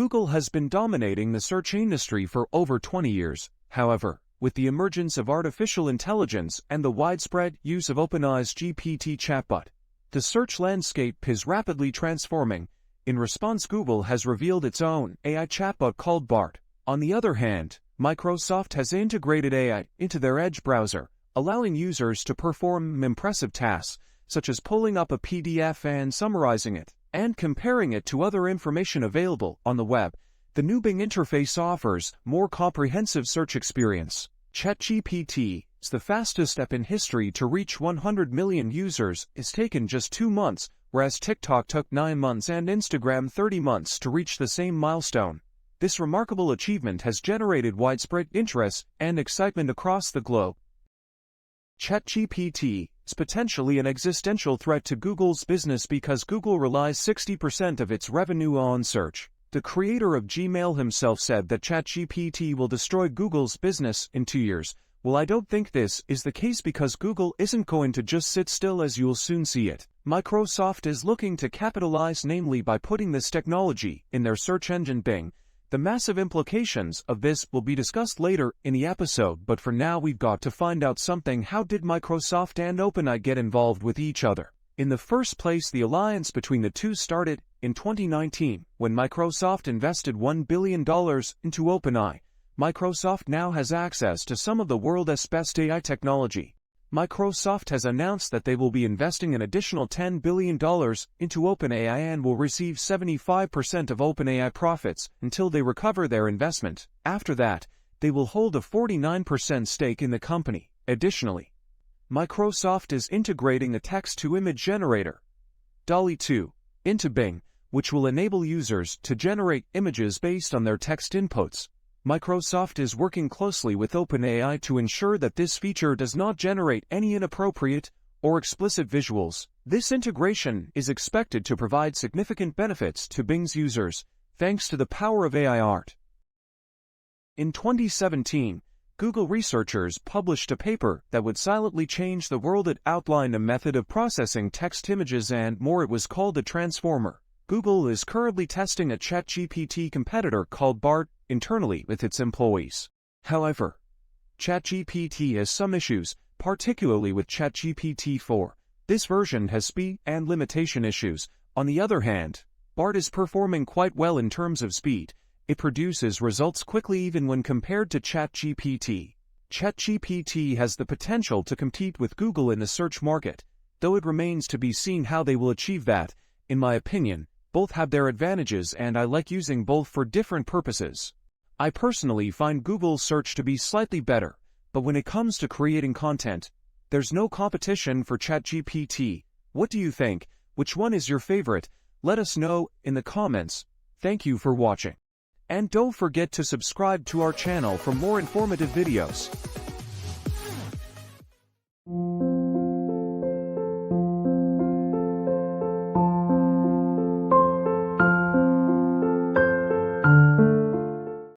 Google has been dominating the search industry for over 20 years. However, with the emergence of artificial intelligence and the widespread use of OpenAI's GPT chatbot, the search landscape is rapidly transforming. In response, Google has revealed its own AI chatbot called Bart. On the other hand, Microsoft has integrated AI into their Edge browser, allowing users to perform impressive tasks, such as pulling up a PDF and summarizing it, and comparing it to other information available on the web. The new Bing interface offers more comprehensive search experience. ChatGPT is the fastest step in history to reach 100 million users. It's taken just 2 months, whereas TikTok took 9 months and Instagram 30 months to reach the same milestone. This remarkable achievement has generated widespread interest and excitement across the globe. ChatGPT is potentially an existential threat to Google's business because Google relies 60% of its revenue on search. The creator of Gmail himself said that ChatGPT will destroy Google's business in 2 years. Well, I don't think this is the case because Google isn't going to just sit still, as you'll soon see it. Microsoft is looking to capitalize, namely by putting this technology in their search engine Bing. The massive implications of this will be discussed later in the episode, but for now we've got to find out something. How did Microsoft and OpenAI get involved with each other? In the first place, the alliance between the two started in 2019, when Microsoft invested $1 billion into OpenAI. Microsoft now has access to some of the world's best AI technology. Microsoft has announced that they will be investing an additional $10 billion into OpenAI and will receive 75% of OpenAI profits until they recover their investment. After that, they will hold a 49% stake in the company. Additionally, Microsoft is integrating a text-to-image generator, DALL-E 2, into Bing, which will enable users to generate images based on their text inputs. Microsoft is working closely with OpenAI to ensure that this feature does not generate any inappropriate or explicit visuals. This integration is expected to provide significant benefits to Bing's users, thanks to the power of AI art. In 2017, Google researchers published a paper that would silently change the world. It outlined a method of processing text images and more. It was called a transformer. Google is currently testing a ChatGPT competitor called Bart internally with its employees. However, ChatGPT has some issues, particularly with ChatGPT 4. This version has speed and limitation issues. On the other hand, Bart is performing quite well in terms of speed. It produces results quickly even when compared to ChatGPT. ChatGPT has the potential to compete with Google in the search market, though it remains to be seen how they will achieve that. In my opinion, both have their advantages and I like using both for different purposes. I personally find Google search to be slightly better, but when it comes to creating content, there's no competition for ChatGPT. What do you think? Which one is your favorite? Let us know in the comments. Thank you for watching. And don't forget to subscribe to our channel for more informative videos.